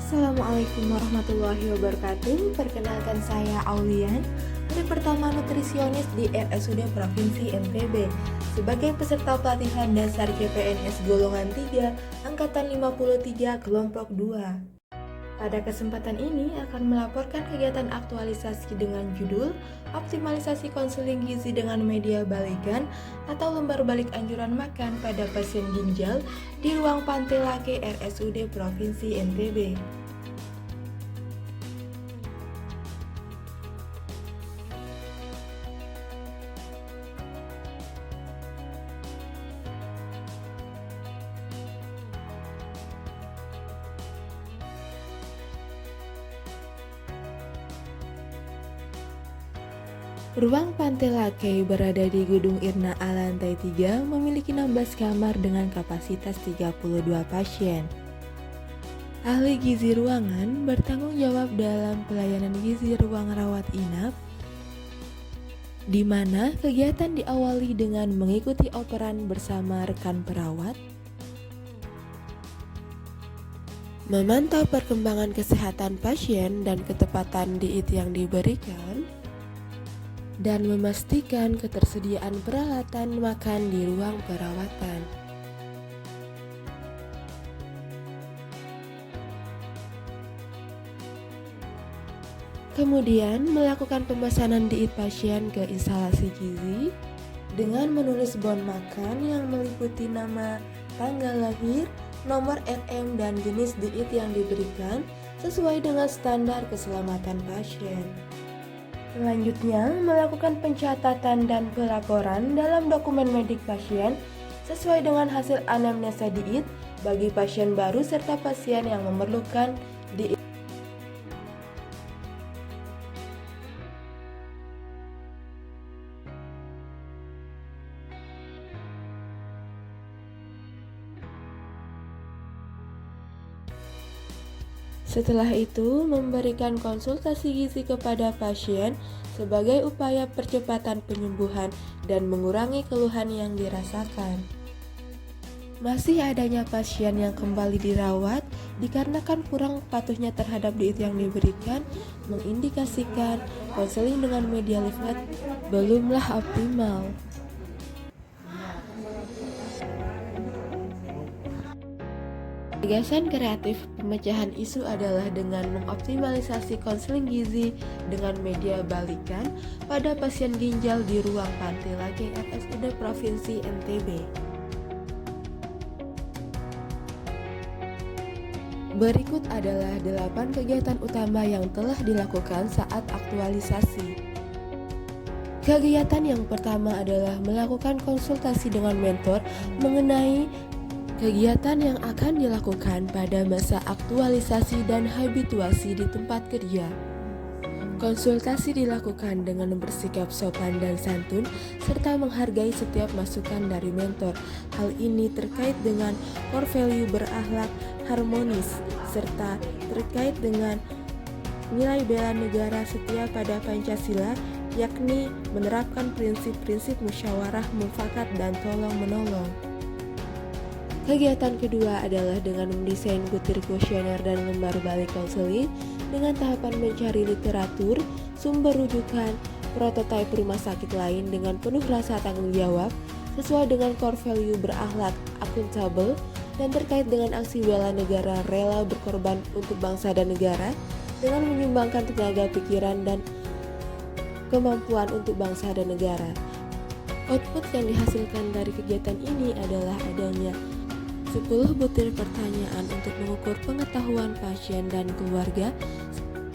Assalamualaikum warahmatullahi wabarakatuh. Perkenalkan saya Aulian, Hari Pertama Nutrisionis di RSUD Provinsi NTB sebagai peserta pelatihan dasar CPNS golongan 3 angkatan 53 kelompok 2. Pada kesempatan ini akan melaporkan kegiatan aktualisasi dengan judul Optimalisasi Konseling Gizi dengan Media Balikan atau lembar balik anjuran makan pada pasien ginjal di ruang Pantai Lake RSUD Provinsi NTB. Ruang Pantai Lake berada di Gedung Irna A lantai 3 memiliki 16 kamar dengan kapasitas 32 pasien. Ahli gizi ruangan bertanggung jawab dalam pelayanan gizi ruang rawat inap, di mana kegiatan diawali dengan mengikuti operan bersama rekan perawat, memantau perkembangan kesehatan pasien dan ketepatan diet yang diberikan, dan memastikan ketersediaan peralatan makan di ruang perawatan. Kemudian melakukan pemesanan diet pasien ke instalasi gizi dengan menulis bon makan yang meliputi nama, tanggal lahir, nomor RM, dan jenis diet yang diberikan sesuai dengan standar keselamatan pasien. Selanjutnya, melakukan pencatatan dan pelaporan dalam dokumen medik pasien sesuai dengan hasil anamnesa diet bagi pasien baru serta pasien yang memerlukan diet. Setelah itu, memberikan konsultasi gizi kepada pasien sebagai upaya percepatan penyembuhan dan mengurangi keluhan yang dirasakan. Masih adanya pasien yang kembali dirawat dikarenakan kurang patuhnya terhadap diet yang diberikan mengindikasikan konseling dengan media leaflet belumlah optimal. Gagasan kreatif pemecahan isu adalah dengan mengoptimalisasi konseling gizi dengan media balikan pada pasien ginjal di ruang Pantai Lake RSUD Provinsi NTB. Berikut adalah 8 kegiatan utama yang telah dilakukan saat aktualisasi. Kegiatan yang pertama adalah melakukan konsultasi dengan mentor mengenai kegiatan yang akan dilakukan pada masa aktualisasi dan habituasi di tempat kerja. Konsultasi dilakukan dengan bersikap sopan dan santun serta menghargai setiap masukan dari mentor. Hal ini terkait dengan core value berakhlak harmonis serta terkait dengan nilai bela negara setia pada Pancasila, yakni menerapkan prinsip-prinsip musyawarah mufakat dan tolong-menolong. Kegiatan kedua adalah dengan mendesain butir kuesioner dan lembar balik konseling dengan tahapan mencari literatur, sumber rujukan, prototipe rumah sakit lain dengan penuh rasa tanggung jawab sesuai dengan core value berakhlak akuntabel dan terkait dengan aksi bela negara rela berkorban untuk bangsa dan negara dengan menyumbangkan tenaga pikiran dan kemampuan untuk bangsa dan negara. Output yang dihasilkan dari kegiatan ini adalah adanya 10 butir pertanyaan untuk mengukur pengetahuan pasien dan keluarga,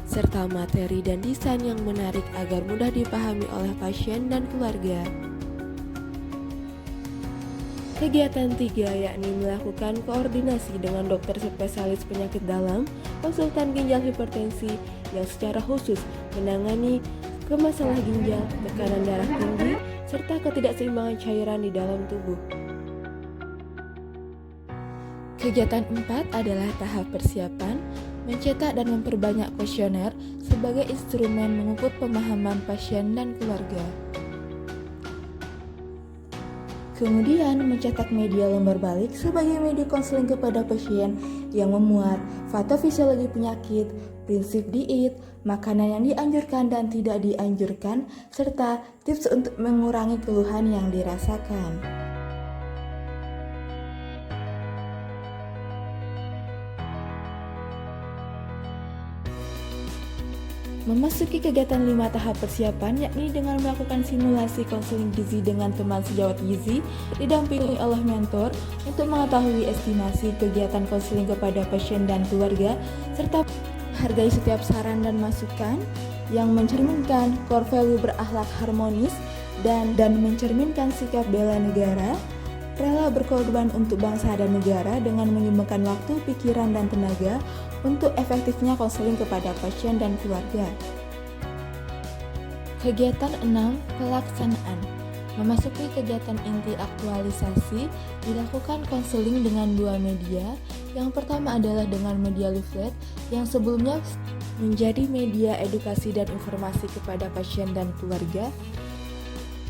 serta materi dan desain yang menarik agar mudah dipahami oleh pasien dan keluarga. Kegiatan 3 yakni melakukan koordinasi dengan dokter spesialis penyakit dalam, konsultan ginjal hipertensi yang secara khusus menangani masalah ginjal, tekanan darah tinggi, serta ketidakseimbangan cairan di dalam tubuh. Kegiatan 4 adalah tahap persiapan, mencetak dan memperbanyak kuesioner sebagai instrumen mengukur pemahaman pasien dan keluarga. Kemudian mencetak media lembar balik sebagai media konseling kepada pasien yang memuat patofisiologi penyakit, prinsip diet, makanan yang dianjurkan dan tidak dianjurkan, serta tips untuk mengurangi keluhan yang dirasakan. Memasuki kegiatan 5 tahap persiapan, yakni dengan melakukan simulasi konseling gizi dengan teman sejawat gizi, didampingi oleh mentor untuk mengetahui estimasi kegiatan konseling kepada pasien dan keluarga, serta hargai setiap saran dan masukan yang mencerminkan core value berakhlak harmonis dan mencerminkan sikap bela negara, rela berkorban untuk bangsa dan negara dengan menyumbangkan waktu, pikiran, dan tenaga untuk efektifnya konseling kepada pasien dan keluarga. Kegiatan 6. Pelaksanaan. Memasuki kegiatan inti aktualisasi, dilakukan konseling dengan 2 media. Yang pertama adalah dengan media leaflet yang sebelumnya menjadi media edukasi dan informasi kepada pasien dan keluarga.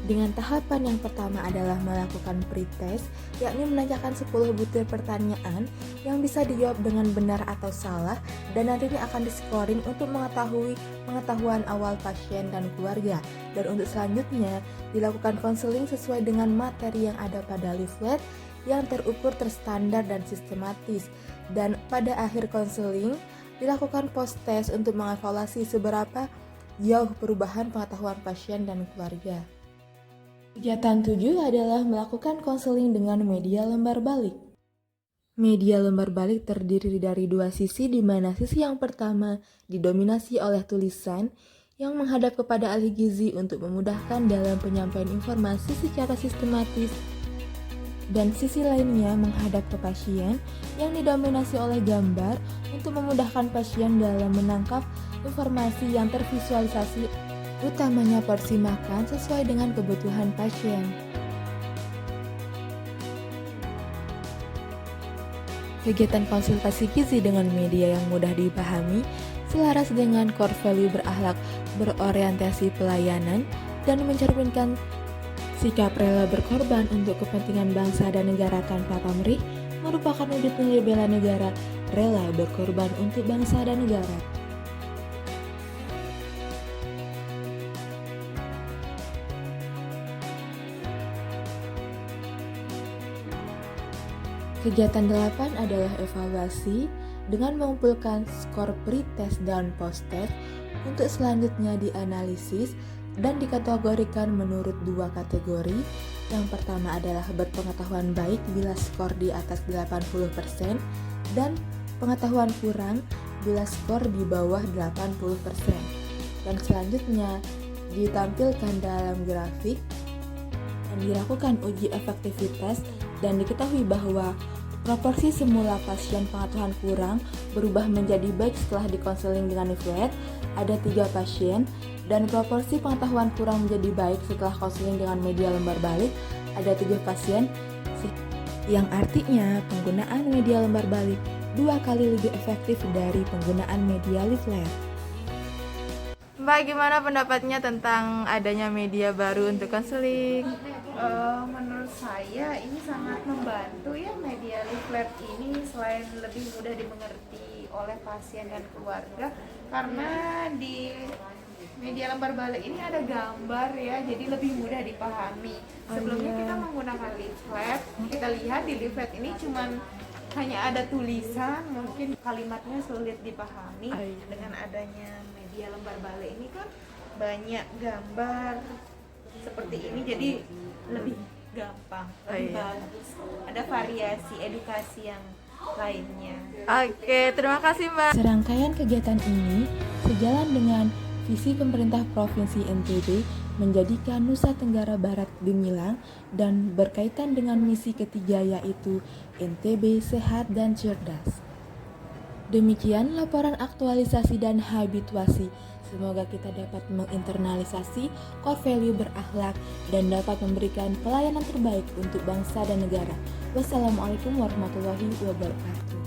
Dengan tahapan yang pertama adalah melakukan pretest, yakni menanyakan 10 butir pertanyaan yang bisa dijawab dengan benar atau salah dan nantinya akan diskoring untuk mengetahui pengetahuan awal pasien dan keluarga. Dan untuk selanjutnya dilakukan konseling sesuai dengan materi yang ada pada leaflet yang terukur, terstandar, dan sistematis. Dan pada akhir konseling dilakukan post test untuk mengevaluasi seberapa jauh perubahan pengetahuan pasien dan keluarga. Kegiatan 7 adalah melakukan konseling dengan media lembar balik. Media lembar balik terdiri dari 2 sisi, di mana sisi yang pertama didominasi oleh tulisan yang menghadap kepada ahli gizi untuk memudahkan dalam penyampaian informasi secara sistematis, dan sisi lainnya menghadap ke pasien yang didominasi oleh gambar untuk memudahkan pasien dalam menangkap informasi yang tervisualisasi, utamanya porsi makan sesuai dengan kebutuhan pasien. Kegiatan konsultasi gizi dengan media yang mudah dipahami, selaras dengan core value berakhlak, berorientasi pelayanan, dan mencerminkan sikap rela berkorban untuk kepentingan bangsa dan negara tanpa pamrih, merupakan wujud nilai bela negara, rela berkorban untuk bangsa dan negara. Kegiatan 8 adalah evaluasi dengan mengumpulkan skor pre-test dan post-test untuk selanjutnya dianalisis dan dikategorikan menurut 2 kategori. Yang pertama adalah berpengetahuan baik bila skor di atas 80% dan pengetahuan kurang bila skor di bawah 80%. Dan selanjutnya ditampilkan dalam grafik dan dilakukan uji efektivitas dan diketahui bahwa proporsi semula pasien pengetahuan kurang berubah menjadi baik setelah dikonseling dengan leaflet ada 3 pasien, dan proporsi pengetahuan kurang menjadi baik setelah konseling dengan media lembar balik ada 7 pasien, yang artinya penggunaan media lembar balik 2 kali lebih efektif dari penggunaan media leaflet. Mbak, gimana pendapatnya tentang adanya media baru untuk konseling? Menurut saya ini sangat membantu ya, media leaflet ini selain lebih mudah dimengerti oleh pasien dan keluarga, karena di media lembar balik ini ada gambar ya, jadi lebih mudah dipahami. Sebelumnya kita menggunakan leaflet, kita lihat di leaflet ini cuman hanya ada tulisan, mungkin kalimatnya sulit dipahami. Dengan adanya media lembar balik ini kan banyak gambar seperti ini, jadi lebih gampang, lebih bagus. Ada variasi edukasi yang lainnya. Oke, terima kasih Mbak. Serangkaian kegiatan ini sejalan dengan visi pemerintah Provinsi NTB menjadikan Nusa Tenggara Barat gemilang dan berkaitan dengan misi ketiga, yaitu NTB Sehat dan Cerdas. Demikian laporan aktualisasi dan habituasi. Semoga kita dapat menginternalisasi core value berakhlak dan dapat memberikan pelayanan terbaik untuk bangsa dan negara. Wassalamualaikum warahmatullahi wabarakatuh.